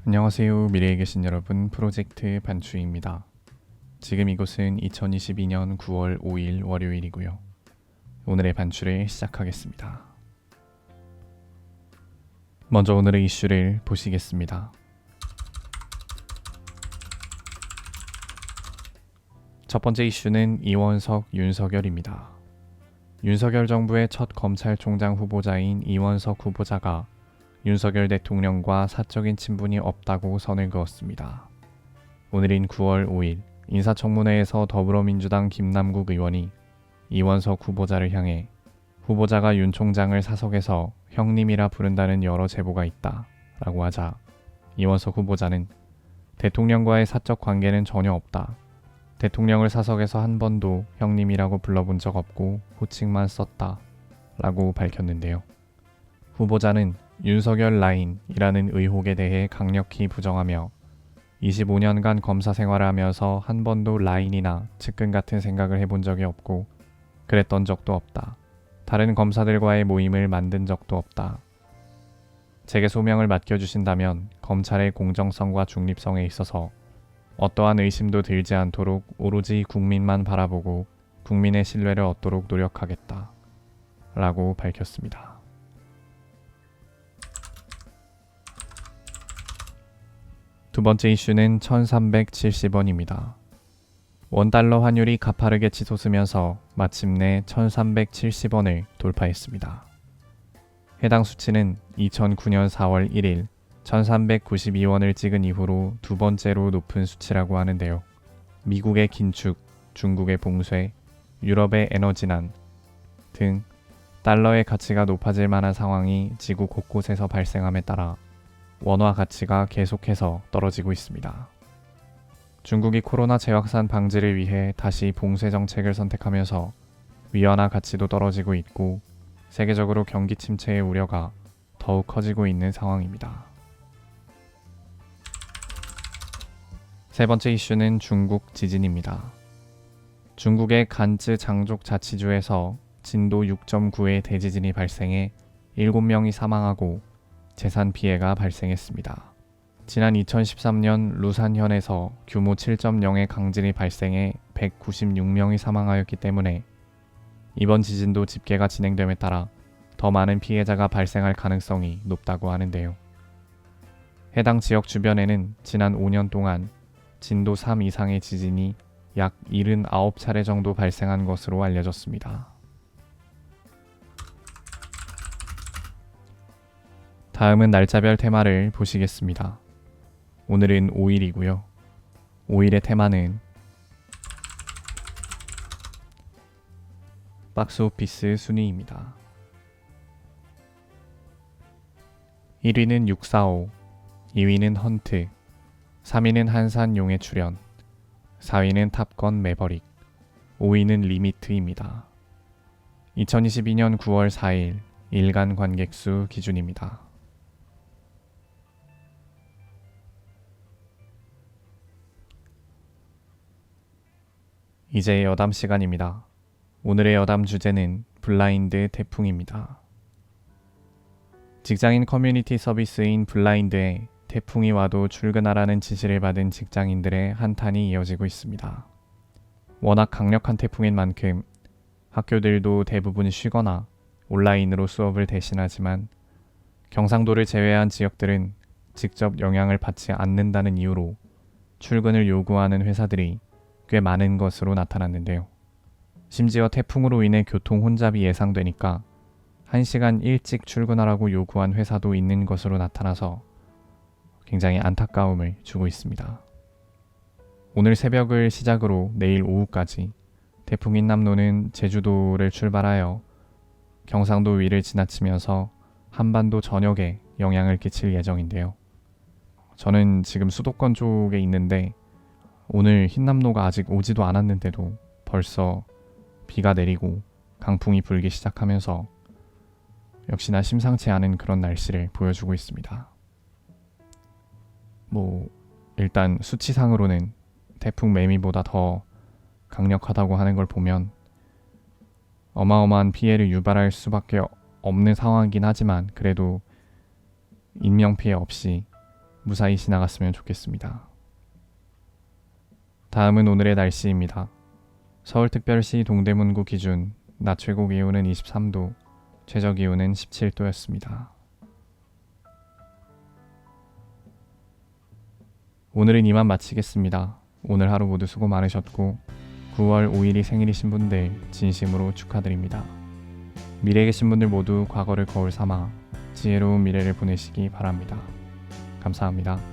안녕하세요. 미래에 계신 여러분, 프로젝트 반추입니다. 지금 이곳은 2022년 9월 5일 월요일이고요. 오늘의 반추를 시작하겠습니다. 먼저 오늘의 이슈를 보시겠습니다. 첫 번째 이슈는 이원석, 윤석열입니다. 윤석열 정부의 첫 검찰총장 후보자인 이원석 후보자가 윤석열 대통령과 사적인 친분이 없다고 선을 그었습니다. 오늘인 9월 5일 인사청문회에서 더불어민주당 김남국 의원이 이원석 후보자를 향해 후보자가 윤 총장을 사석에서 형님이라 부른다는 여러 제보가 있다 라고 하자 이원석 후보자는 대통령과의 사적 관계는 전혀 없다. 대통령을 사석에서 한 번도 형님이라고 불러본 적 없고 호칭만 썼다 라고 밝혔는데요. 후보자는 윤석열 라인이라는 의혹에 대해 강력히 부정하며 25년간 검사 생활을 하면서 한 번도 라인이나 측근 같은 생각을 해본 적이 없고 그랬던 적도 없다. 다른 검사들과의 모임을 만든 적도 없다. 제게 소명을 맡겨주신다면 검찰의 공정성과 중립성에 있어서 어떠한 의심도 들지 않도록 오로지 국민만 바라보고 국민의 신뢰를 얻도록 노력하겠다. 라고 밝혔습니다. 두 번째 이슈는 1370원입니다. 원달러 환율이 가파르게 치솟으면서 마침내 1370원을 돌파했습니다. 해당 수치는 2009년 4월 1일 1392원을 찍은 이후로 두 번째로 높은 수치라고 하는데요. 미국의 긴축, 중국의 봉쇄, 유럽의 에너지난 등 달러의 가치가 높아질 만한 상황이 지구 곳곳에서 발생함에 따라 원화 가치가 계속해서 떨어지고 있습니다. 중국이 코로나 재확산 방지를 위해 다시 봉쇄 정책을 선택하면서 위안화 가치도 떨어지고 있고 세계적으로 경기 침체의 우려가 더욱 커지고 있는 상황입니다. 세 번째 이슈는 중국 지진입니다. 중국의 간쯔 장족 자치주에서 진도 6.9의 대지진이 발생해 7명이 사망하고 재산 피해가 발생했습니다. 지난 2013년 루산현에서 규모 7.0의 강진이 발생해 196명이 사망하였기 때문에 이번 지진도 집계가 진행됨에 따라 더 많은 피해자가 발생할 가능성이 높다고 하는데요. 해당 지역 주변에는 지난 5년 동안 진도 3 이상의 지진이 약 79차례 정도 발생한 것으로 알려졌습니다. 다음은 날짜별 테마를 보시겠습니다. 오늘은 5일이고요. 5일의 테마는 박스오피스 순위입니다. 1위는 645, 2위는 헌트, 3위는 한산용의 출연, 4위는 탑건 매버릭, 5위는 리미트입니다. 2022년 9월 4일 일간 관객수 기준입니다. 이제 여담 시간입니다. 오늘의 여담 주제는 블라인드 태풍입니다. 직장인 커뮤니티 서비스인 블라인드에 태풍이 와도 출근하라는 지시를 받은 직장인들의 한탄이 이어지고 있습니다. 워낙 강력한 태풍인 만큼 학교들도 대부분 쉬거나 온라인으로 수업을 대신하지만 경상도를 제외한 지역들은 직접 영향을 받지 않는다는 이유로 출근을 요구하는 회사들이 꽤 많은 것으로 나타났는데요. 심지어 태풍으로 인해 교통 혼잡이 예상되니까 1시간 일찍 출근하라고 요구한 회사도 있는 것으로 나타나서 굉장히 안타까움을 주고 있습니다. 오늘 새벽을 시작으로 내일 오후까지 태풍 인남노는 제주도를 출발하여 경상도 위를 지나치면서 한반도 전역에 영향을 끼칠 예정인데요. 저는 지금 수도권 쪽에 있는데 오늘 흰남노가 아직 오지도 않았는데도 벌써 비가 내리고 강풍이 불기 시작하면서 역시나 심상치 않은 그런 날씨를 보여주고 있습니다. 일단 수치상으로는 태풍 매미보다 더 강력하다고 하는 걸 보면 어마어마한 피해를 유발할 수밖에 없는 상황이긴 하지만 그래도 인명피해 없이 무사히 지나갔으면 좋겠습니다. 다음은 오늘의 날씨입니다. 서울특별시 동대문구 기준 낮 최고 기온은 23도, 최저 기온은 17도였습니다. 오늘은 이만 마치겠습니다. 오늘 하루 모두 수고 많으셨고 9월 5일이 생일이신 분들 진심으로 축하드립니다. 미래에 계신 분들 모두 과거를 거울 삼아 지혜로운 미래를 보내시기 바랍니다. 감사합니다.